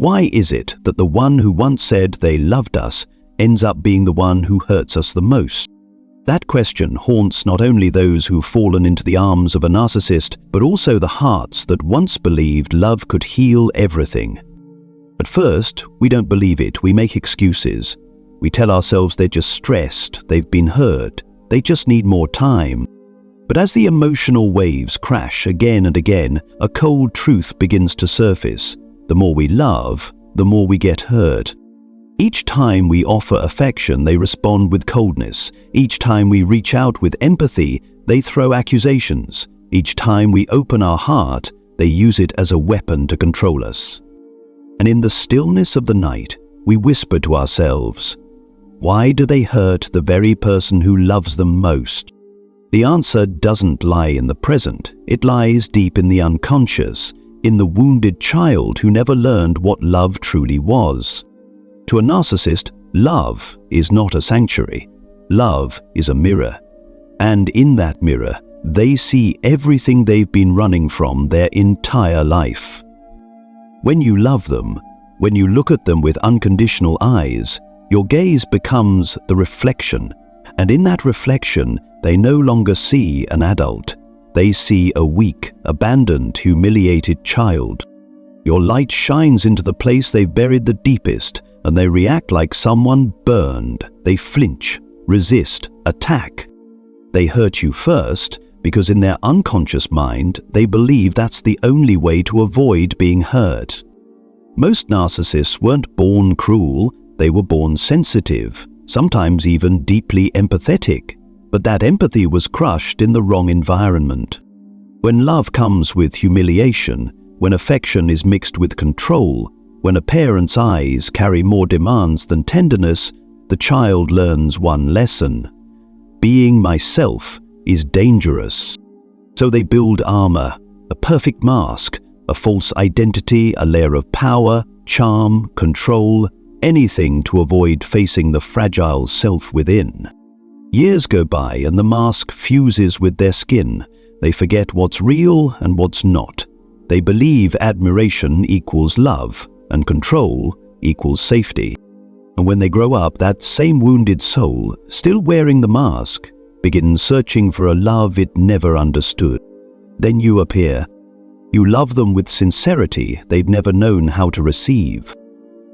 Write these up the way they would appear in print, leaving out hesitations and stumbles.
Why is it that the one who once said they loved us ends up being the one who hurts us the most? That question haunts not only those who've fallen into the arms of a narcissist, but also the hearts that once believed love could heal everything. At first, we don't believe it, we make excuses. We tell ourselves they're just stressed, they've been hurt, they just need more time. But as the emotional waves crash again and again, a cold truth begins to surface. The more we love, the more we get hurt. Each time we offer affection, they respond with coldness. Each time we reach out with empathy, they throw accusations. Each time we open our heart, they use it as a weapon to control us. And in the stillness of the night, we whisper to ourselves, why do they hurt the very person who loves them most? The answer doesn't lie in the present, it lies deep in the unconscious, in the wounded child who never learned what love truly was. To a narcissist, love is not a sanctuary. Love is a mirror. And in that mirror, they see everything they've been running from their entire life. When you love them, when you look at them with unconditional eyes, your gaze becomes the reflection, and in that reflection, they no longer see an adult. They see a weak, abandoned, humiliated child. Your light shines into the place they've buried the deepest, and they react like someone burned. They flinch, resist, attack. They hurt you first because in their unconscious mind, they believe that's the only way to avoid being hurt. Most narcissists weren't born cruel, they were born sensitive, sometimes even deeply empathetic. But that empathy was crushed in the wrong environment. When love comes with humiliation, when affection is mixed with control, when a parent's eyes carry more demands than tenderness, the child learns one lesson. Being myself is dangerous. So they build armor, a perfect mask, a false identity, a layer of power, charm, control, anything to avoid facing the fragile self within. Years go by and the mask fuses with their skin. They forget what's real and what's not. They believe admiration equals love and control equals safety. And when they grow up, that same wounded soul, still wearing the mask, begins searching for a love it never understood. Then you appear. You love them with sincerity they've never known how to receive.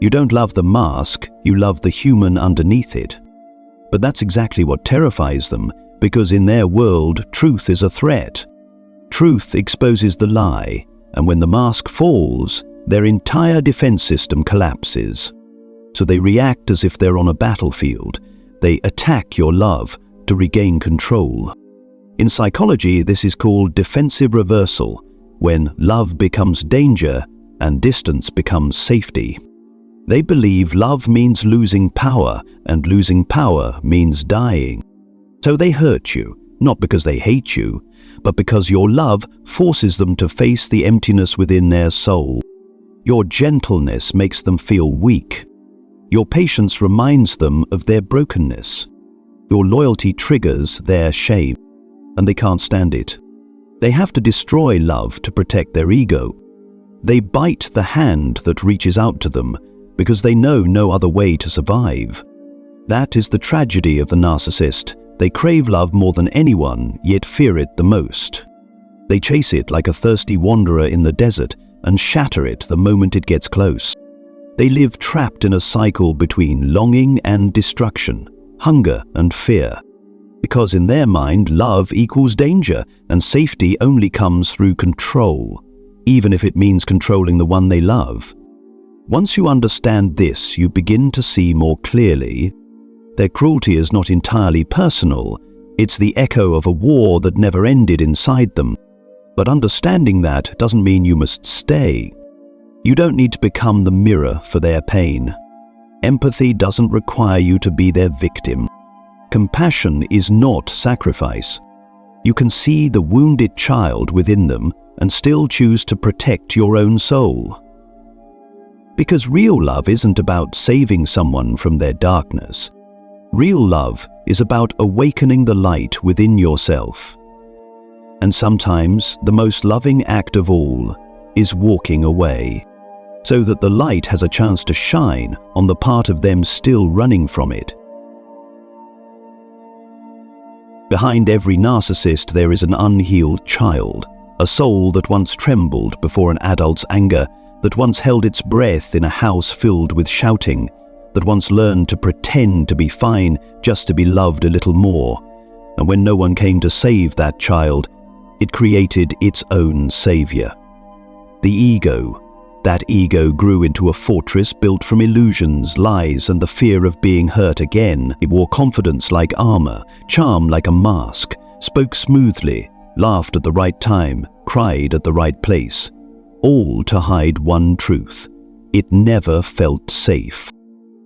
You don't love the mask, you love the human underneath it. But that's exactly what terrifies them, because in their world, truth is a threat. Truth exposes the lie, and when the mask falls, their entire defense system collapses. So they react as if they're on a battlefield. They attack your love to regain control. In psychology, this is called defensive reversal, when love becomes danger and distance becomes safety. They believe love means losing power, and losing power means dying. So they hurt you, not because they hate you, but because your love forces them to face the emptiness within their soul. Your gentleness makes them feel weak. Your patience reminds them of their brokenness. Your loyalty triggers their shame, and they can't stand it. They have to destroy love to protect their ego. They bite the hand that reaches out to them, because they know no other way to survive. That is the tragedy of the narcissist. They crave love more than anyone, yet fear it the most. They chase it like a thirsty wanderer in the desert and shatter it the moment it gets close. They live trapped in a cycle between longing and destruction, hunger and fear. Because in their mind, love equals danger, and safety only comes through control, even if it means controlling the one they love. Once you understand this, you begin to see more clearly. Their cruelty is not entirely personal, it's the echo of a war that never ended inside them. But understanding that doesn't mean you must stay. You don't need to become the mirror for their pain. Empathy doesn't require you to be their victim. Compassion is not sacrifice. You can see the wounded child within them and still choose to protect your own soul. Because real love isn't about saving someone from their darkness. Real love is about awakening the light within yourself. And sometimes the most loving act of all is walking away. so that the light has a chance to shine on the part of them still running from it. Behind every narcissist there is an unhealed child, a soul that once trembled before an adult's anger, that once held its breath in a house filled with shouting, that once learned to pretend to be fine just to be loved a little more. And when no one came to save that child, it created its own savior. The ego. That ego grew into a fortress built from illusions, lies, and the fear of being hurt again. It wore confidence like armor, charm like a mask, spoke smoothly, laughed at the right time, cried at the right place, all to hide one truth: it never felt safe.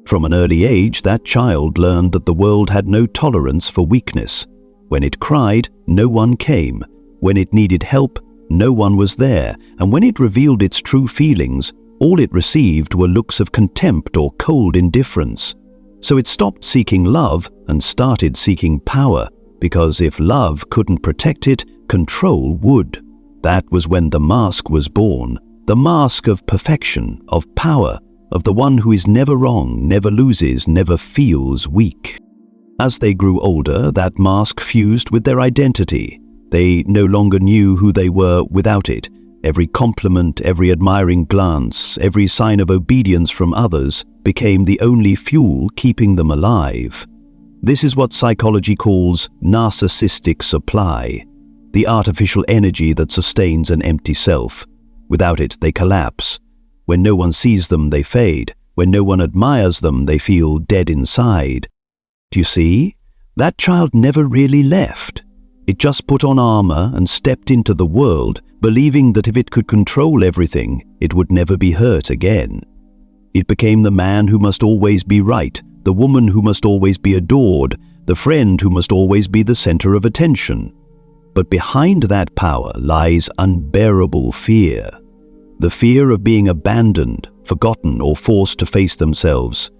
From an early age, that child learned that the world had no tolerance for weakness. When it cried, no one came. When it needed help, no one was there. And when it revealed its true feelings, all it received were looks of contempt or cold indifference. So it stopped seeking love and started seeking power, because if love couldn't protect it, control would. That was when the mask was born, the mask of perfection, of power, of the one who is never wrong, never loses, never feels weak. As they grew older, that mask fused with their identity. They no longer knew who they were without it. Every compliment, every admiring glance, every sign of obedience from others became the only fuel keeping them alive. This is what psychology calls narcissistic supply, the artificial energy that sustains an empty self. Without it, they collapse. When no one sees them, they fade. When no one admires them, they feel dead inside. Do you see? That child never really left. It just put on armor and stepped into the world, believing that if it could control everything, it would never be hurt again. It became the man who must always be right, the woman who must always be adored, the friend who must always be the center of attention. But behind that power lies unbearable fear. The fear of being abandoned, forgotten, or forced to face themselves.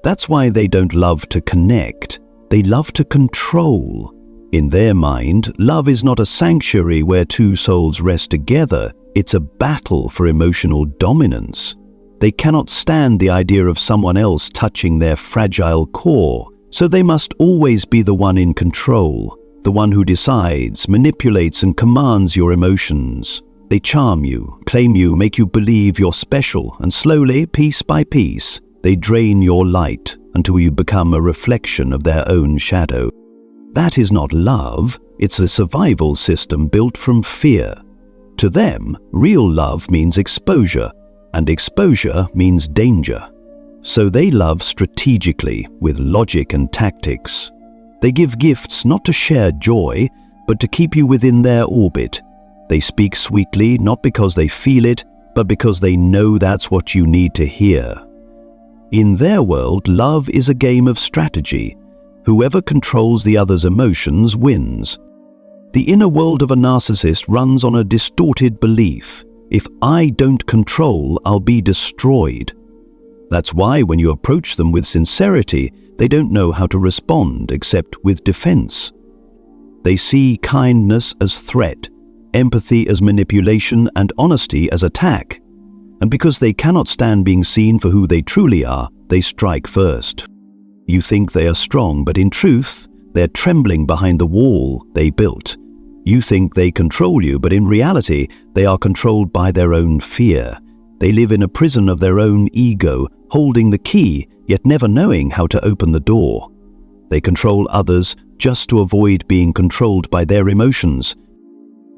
That's why they don't love to connect. They love to control. In their mind, love is not a sanctuary where two souls rest together. It's a battle for emotional dominance. They cannot stand the idea of someone else touching their fragile core, so they must always be the one in control, the one who decides, manipulates, and commands your emotions. They charm you, claim you, make you believe you're special, and slowly, piece by piece, they drain your light until you become a reflection of their own shadow. That is not love, it's a survival system built from fear. To them, real love means exposure, and exposure means danger. So they love strategically, with logic and tactics. They give gifts not to share joy, but to keep you within their orbit. They speak sweetly not because they feel it, but because they know that's what you need to hear. In their world, love is a game of strategy. Whoever controls the other's emotions wins. The inner world of a narcissist runs on a distorted belief. If I don't control, I'll be destroyed. That's why when you approach them with sincerity, they don't know how to respond except with defense. They see kindness as threat, empathy as manipulation, and honesty as attack. And because they cannot stand being seen for who they truly are, they strike first. You think they are strong, but in truth, they're trembling behind the wall they built. You think they control you, but in reality, they are controlled by their own fear. They live in a prison of their own ego, holding the key, yet never knowing how to open the door. They control others just to avoid being controlled by their emotions.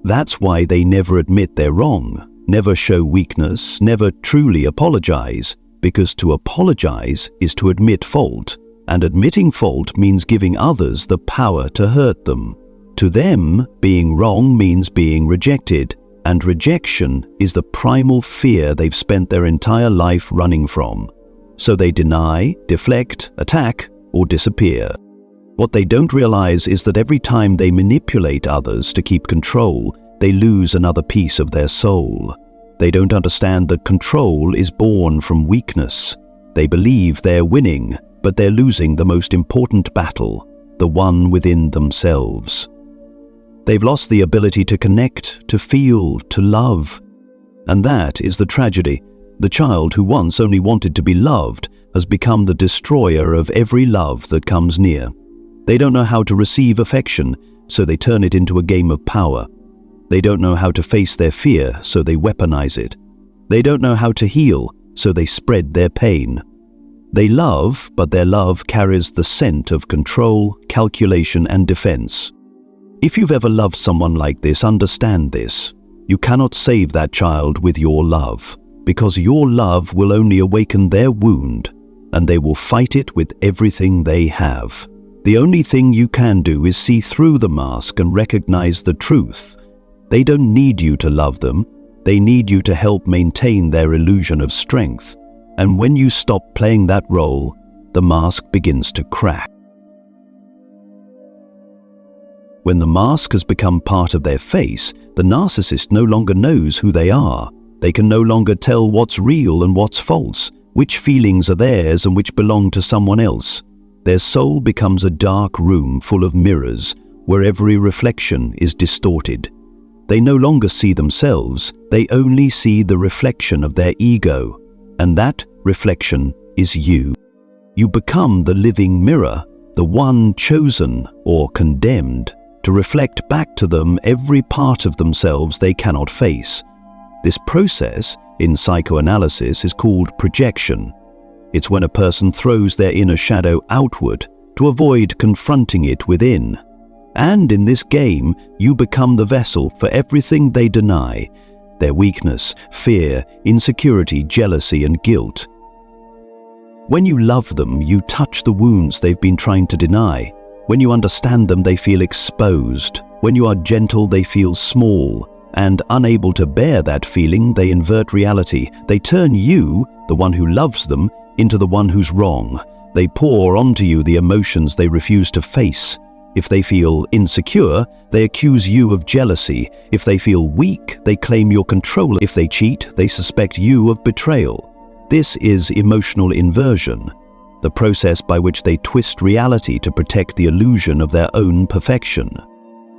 That's why they never admit they're wrong, never show weakness, never truly apologize, because to apologize is to admit fault. And admitting fault means giving others the power to hurt them. To them, being wrong means being rejected, and rejection is the primal fear they've spent their entire life running from. So they deny, deflect, attack, or disappear. What they don't realize is that every time they manipulate others to keep control, they lose another piece of their soul. They don't understand that control is born from weakness. They believe they're winning, but they're losing the most important battle, the one within themselves. They've lost the ability to connect, to feel, to love. And that is the tragedy. The child who once only wanted to be loved has become the destroyer of every love that comes near. They don't know how to receive affection, so they turn it into a game of power. They don't know how to face their fear, so they weaponize it. They don't know how to heal, so they spread their pain. They love, but their love carries the scent of control, calculation, and defense. If you've ever loved someone like this, understand this. You cannot save that child with your love, because your love will only awaken their wound, and they will fight it with everything they have. The only thing you can do is see through the mask and recognize the truth. They don't need you to love them. They need you to help maintain their illusion of strength. And when you stop playing that role, the mask begins to crack. When the mask has become part of their face, the narcissist no longer knows who they are. They can no longer tell what's real and what's false, which feelings are theirs and which belong to someone else. Their soul becomes a dark room full of mirrors, where every reflection is distorted. They no longer see themselves, they only see the reflection of their ego, and that reflection is you. You become the living mirror, the one chosen or condemned to reflect back to them every part of themselves they cannot face. This process in psychoanalysis is called projection. It's when a person throws their inner shadow outward to avoid confronting it within. And in this game, you become the vessel for everything they deny, their weakness, fear, insecurity, jealousy, and guilt. When you love them, you touch the wounds they've been trying to deny. When you understand them, they feel exposed. When you are gentle, they feel small. And unable to bear that feeling, they invert reality. They turn you, the one who loves them, into the one who's wrong. They pour onto you the emotions they refuse to face. If they feel insecure, they accuse you of jealousy. If they feel weak, they claim your control. If they cheat, they suspect you of betrayal. This is emotional inversion, the process by which they twist reality to protect the illusion of their own perfection.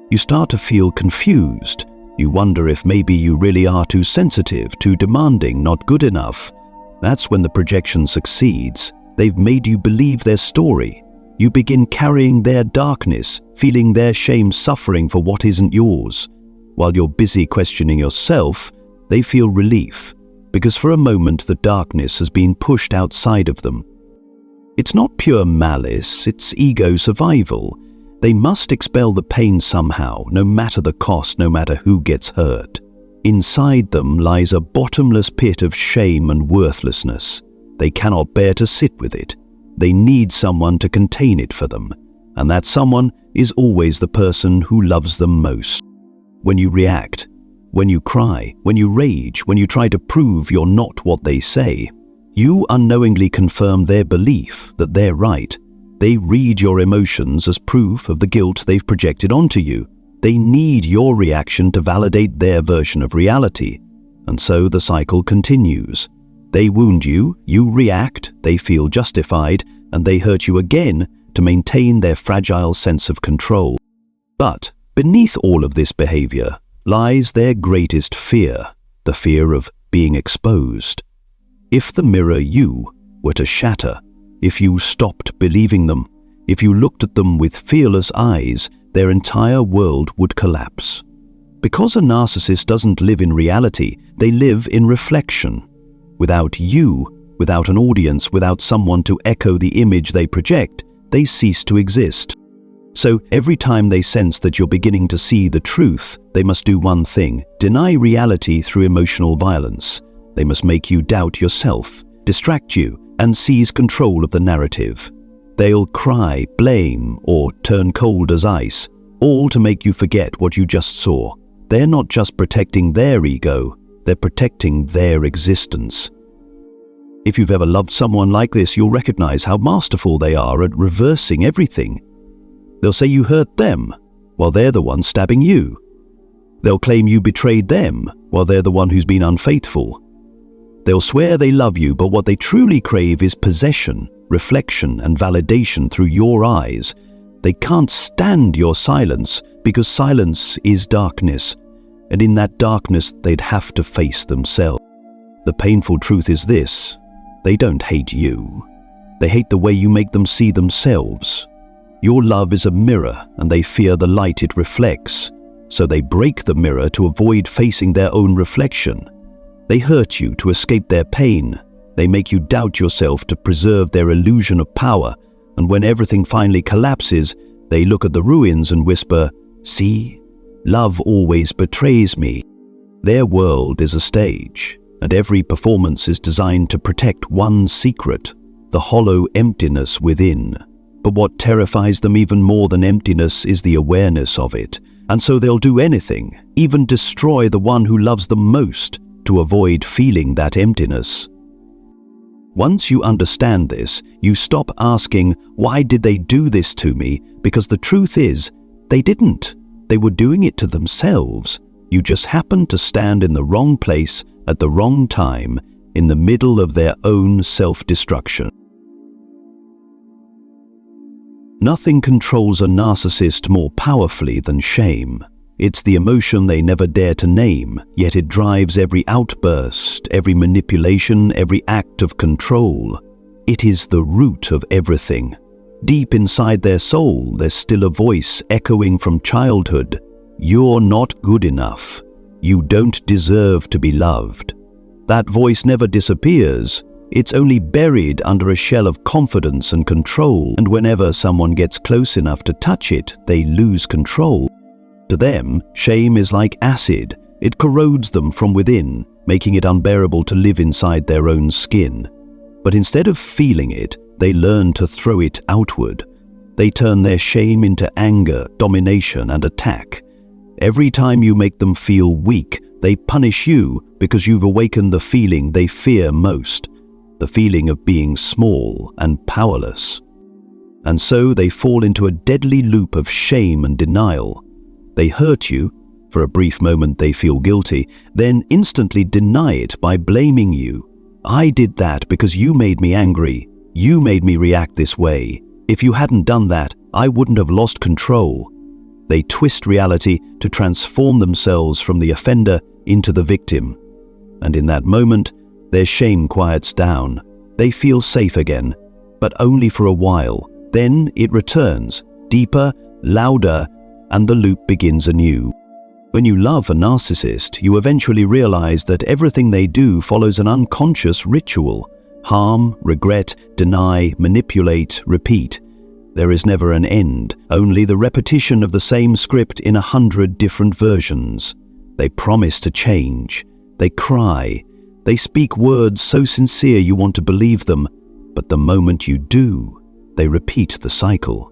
You start to feel confused. You wonder if maybe you really are too sensitive, too demanding, not good enough. That's when the projection succeeds. They've made you believe their story. You begin carrying their darkness, feeling their shame, suffering for what isn't yours. While you're busy questioning yourself, they feel relief, because for a moment the darkness has been pushed outside of them. It's not pure malice, it's ego survival. They must expel the pain somehow, no matter the cost, no matter who gets hurt. Inside them lies a bottomless pit of shame and worthlessness. They cannot bear to sit with it. They need someone to contain it for them, and that someone is always the person who loves them most. When you react, when you cry, when you rage, when you try to prove you're not what they say, you unknowingly confirm their belief that they're right. They read your emotions as proof of the guilt they've projected onto you. They need your reaction to validate their version of reality, and so the cycle continues. They wound you, you react, they feel justified, and they hurt you again to maintain their fragile sense of control. But beneath all of this behavior lies their greatest fear, the fear of being exposed. If the mirror you were to shatter, if you stopped believing them, if you looked at them with fearless eyes, their entire world would collapse. Because a narcissist doesn't live in reality, they live in reflection. Without you, without an audience, without someone to echo the image they project, they cease to exist. So every time they sense that you're beginning to see the truth, they must do one thing: deny reality through emotional violence. They must make you doubt yourself, distract you, and seize control of the narrative. They'll cry, blame, or turn cold as ice, all to make you forget what you just saw. They're not just protecting their ego, they're protecting their existence. If you've ever loved someone like this, you'll recognize how masterful they are at reversing everything. They'll say you hurt them, while they're the one stabbing you. They'll claim you betrayed them, while they're the one who's been unfaithful. They'll swear they love you, but what they truly crave is possession, reflection, and validation through your eyes. They can't stand your silence, because silence is darkness, and in that darkness they'd have to face themselves. The painful truth is this: they don't hate you. They hate the way you make them see themselves. Your love is a mirror, and they fear the light it reflects, so they break the mirror to avoid facing their own reflection. They hurt you to escape their pain. They make you doubt yourself to preserve their illusion of power, and when everything finally collapses, they look at the ruins and whisper, "See, love always betrays me." Their world is a stage, and every performance is designed to protect one secret: the hollow emptiness within. But what terrifies them even more than emptiness is the awareness of it, and so they'll do anything, even destroy the one who loves them most, to avoid feeling that emptiness. Once you understand this, you stop asking, "Why did they do this to me?" Because the truth is, they didn't. They were doing it to themselves. You just happened to stand in the wrong place at the wrong time, in the middle of their own self-destruction. Nothing controls a narcissist more powerfully than shame. It's the emotion they never dare to name, yet it drives every outburst, every manipulation, every act of control. It is the root of everything. Deep inside their soul, there's still a voice echoing from childhood. "You're not good enough. You don't deserve to be loved." That voice never disappears. It's only buried under a shell of confidence and control, and whenever someone gets close enough to touch it, they lose control. To them, shame is like acid. It corrodes them from within, making it unbearable to live inside their own skin. But instead of feeling it, they learn to throw it outward. They turn their shame into anger, domination, and attack. Every time you make them feel weak, they punish you because you've awakened the feeling they fear most, the feeling of being small and powerless. And so they fall into a deadly loop of shame and denial. They hurt you. For a brief moment they feel guilty, then instantly deny it by blaming you. "I did that because you made me angry. You made me react this way. If you hadn't done that, I wouldn't have lost control." They twist reality to transform themselves from the offender into the victim. And in that moment, their shame quiets down. They feel safe again, but only for a while. Then it returns, deeper, louder, and the loop begins anew. When you love a narcissist, you eventually realize that everything they do follows an unconscious ritual. Harm, regret, deny, manipulate, repeat. There is never an end, only the repetition of the same script in 100 different versions. They promise to change. They cry. They speak words so sincere you want to believe them, but the moment you do, they repeat the cycle.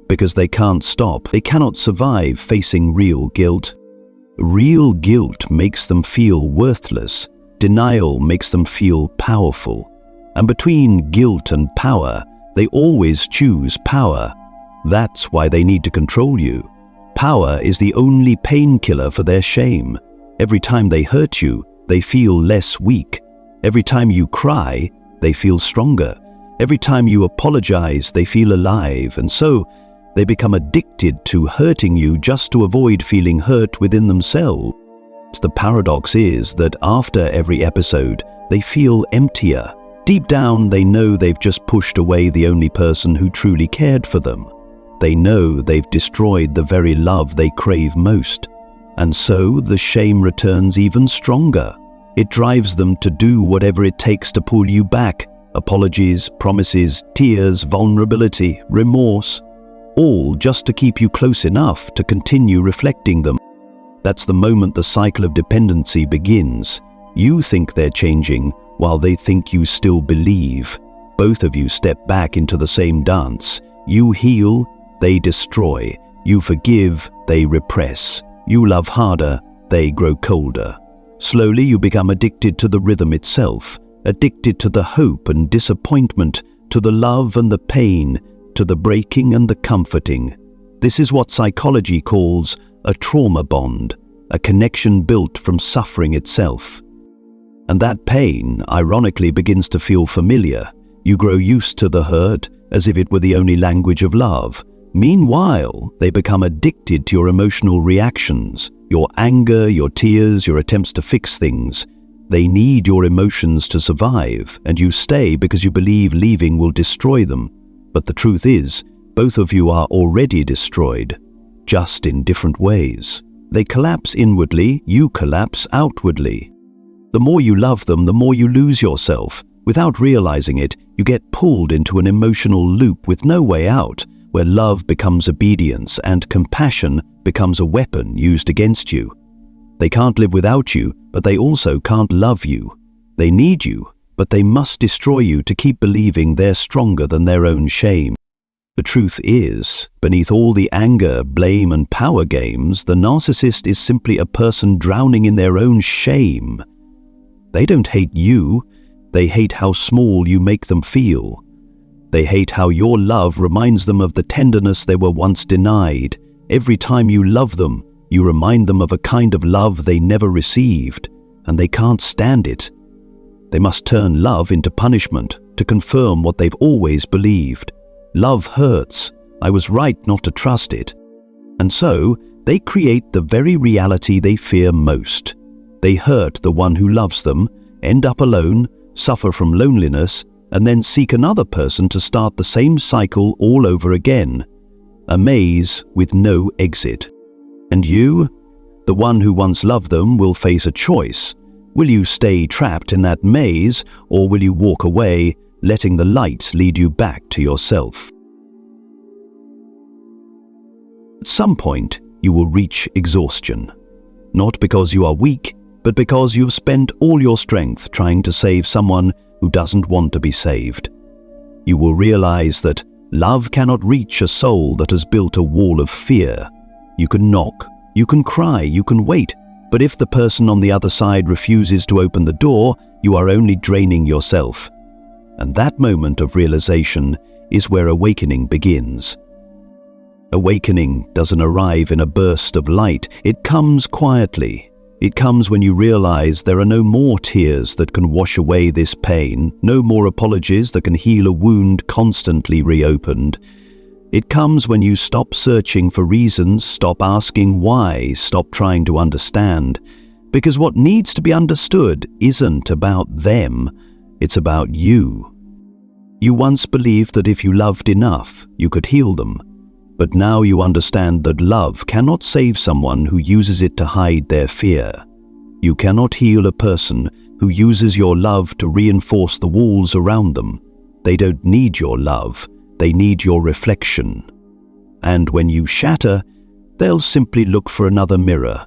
Because they can't stop, they cannot survive facing real guilt. Real guilt makes them feel worthless. Denial makes them feel powerful. And between guilt and power, they always choose power. That's why they need to control you. Power is the only painkiller for their shame. Every time they hurt you, they feel less weak. Every time you cry, they feel stronger. Every time you apologize, they feel alive, and so they become addicted to hurting you just to avoid feeling hurt within themselves. The paradox is that after every episode, they feel emptier. Deep down, they know they've just pushed away the only person who truly cared for them. They know they've destroyed the very love they crave most. And so the shame returns even stronger. It drives them to do whatever it takes to pull you back. Apologies, promises, tears, vulnerability, remorse. All just to keep you close enough to continue reflecting them. That's the moment the cycle of dependency begins. You think they're changing, while they think you still believe. Both of you step back into the same dance. You heal, they destroy. You forgive, they repress. You love harder, they grow colder. Slowly you become addicted to the rhythm itself, addicted to the hope and disappointment, to the love and the pain, to the breaking and the comforting. This is what psychology calls a trauma bond, a connection built from suffering itself. And that pain, ironically, begins to feel familiar. You grow used to the hurt, as if it were the only language of love. Meanwhile, they become addicted to your emotional reactions, your anger, your tears, your attempts to fix things. They need your emotions to survive, and you stay because you believe leaving will destroy them. But the truth is, both of you are already destroyed, just in different ways. They collapse inwardly, you collapse outwardly. The more you love them, the more you lose yourself. Without realizing it, you get pulled into an emotional loop with no way out, where love becomes obedience and compassion becomes a weapon used against you. They can't live without you, but they also can't love you. They need you, but they must destroy you to keep believing they're stronger than their own shame. The truth is, beneath all the anger, blame, and power games, the narcissist is simply a person drowning in their own shame. They don't hate you, they hate how small you make them feel. They hate how your love reminds them of the tenderness they were once denied. Every time you love them, you remind them of a kind of love they never received, and they can't stand it. They must turn love into punishment to confirm what they've always believed. Love hurts. I was right not to trust it. And so, they create the very reality they fear most. They hurt the one who loves them, end up alone, suffer from loneliness, and then seek another person to start the same cycle all over again. A maze with no exit. And you, the one who once loved them, will face a choice. Will you stay trapped in that maze, or will you walk away, letting the light lead you back to yourself? At some point, you will reach exhaustion. Not because you are weak, but because you've spent all your strength trying to save someone who doesn't want to be saved. You will realize that love cannot reach a soul that has built a wall of fear. You can knock, you can cry, you can wait, but if the person on the other side refuses to open the door, you are only draining yourself. And that moment of realization is where awakening begins. Awakening doesn't arrive in a burst of light, it comes quietly. It comes when you realize there are no more tears that can wash away this pain, no more apologies that can heal a wound constantly reopened. It comes when you stop searching for reasons, stop asking why, stop trying to understand. Because what needs to be understood isn't about them, it's about you. You once believed that if you loved enough, you could heal them. But now you understand that love cannot save someone who uses it to hide their fear. You cannot heal a person who uses your love to reinforce the walls around them. They don't need your love. They need your reflection. And when you shatter, they'll simply look for another mirror.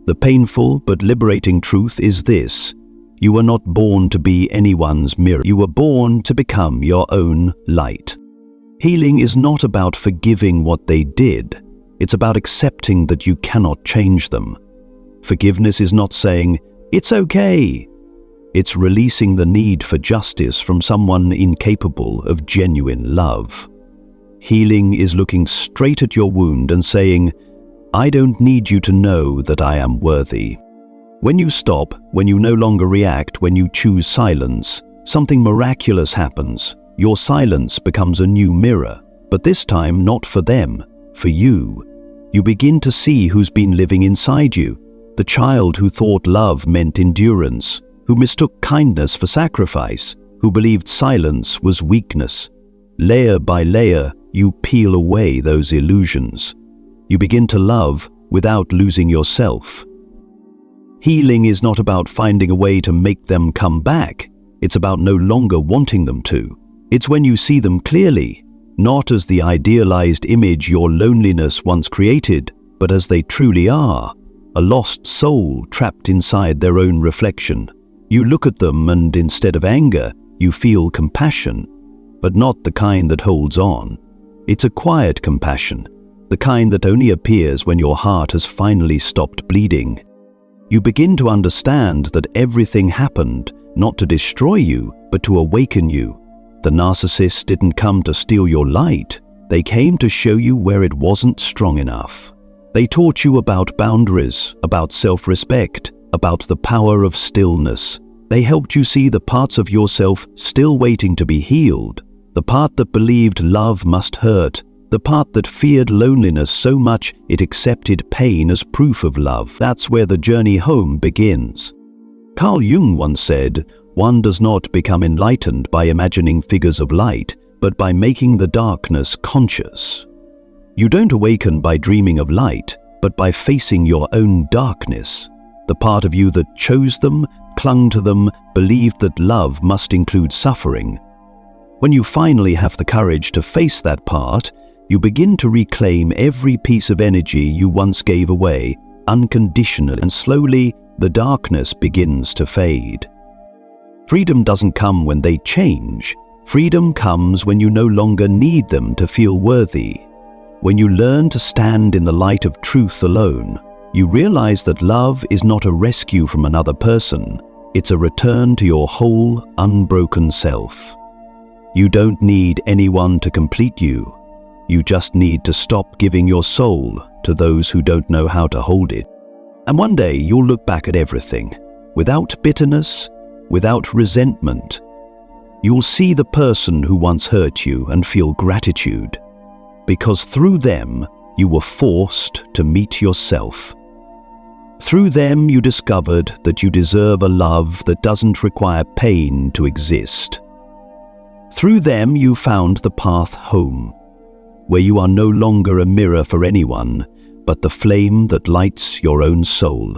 The painful but liberating truth is this: you were not born to be anyone's mirror. You were born to become your own light. Healing is not about forgiving what they did. It's about accepting that you cannot change them. Forgiveness is not saying, "It's okay." It's releasing the need for justice from someone incapable of genuine love. Healing is looking straight at your wound and saying, "I don't need you to know that I am worthy." When you stop, when you no longer react, when you choose silence, something miraculous happens. Your silence becomes a new mirror, but this time not for them, for you. You begin to see who's been living inside you, the child who thought love meant endurance, who mistook kindness for sacrifice, who believed silence was weakness. Layer by layer, you peel away those illusions. You begin to love without losing yourself. Healing is not about finding a way to make them come back. It's about no longer wanting them to. It's when you see them clearly, not as the idealized image your loneliness once created, but as they truly are, a lost soul trapped inside their own reflection. You look at them and instead of anger, you feel compassion, but not the kind that holds on. It's a quiet compassion, the kind that only appears when your heart has finally stopped bleeding. You begin to understand that everything happened not to destroy you, but to awaken you. The narcissist didn't come to steal your light. They came to show you where it wasn't strong enough. They taught you about boundaries, about self-respect, about the power of stillness. They helped you see the parts of yourself still waiting to be healed, the part that believed love must hurt, the part that feared loneliness so much it accepted pain as proof of love. That's where the journey home begins. Carl Jung once said, "One does not become enlightened by imagining figures of light, but by making the darkness conscious." You don't awaken by dreaming of light, but by facing your own darkness, the part of you that chose them, clung to them, believed that love must include suffering. When you finally have the courage to face that part, you begin to reclaim every piece of energy you once gave away, unconditionally, and slowly the darkness begins to fade. Freedom doesn't come when they change. Freedom comes when you no longer need them to feel worthy. When you learn to stand in the light of truth alone, you realize that love is not a rescue from another person. It's a return to your whole, unbroken self. You don't need anyone to complete you. You just need to stop giving your soul to those who don't know how to hold it. And one day you'll look back at everything, without bitterness, without resentment. You'll see the person who once hurt you and feel gratitude, because through them you were forced to meet yourself. Through them you discovered that you deserve a love that doesn't require pain to exist. Through them you found the path home, where you are no longer a mirror for anyone, but the flame that lights your own soul.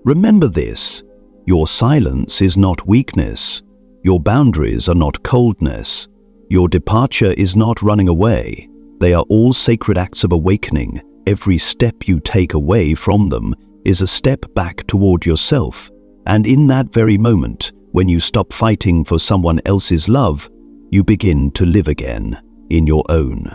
Remember this: your silence is not weakness, your boundaries are not coldness, your departure is not running away. They are all sacred acts of awakening. Every step you take away from them is a step back toward yourself, and in that very moment, when you stop fighting for someone else's love, you begin to live again in your own.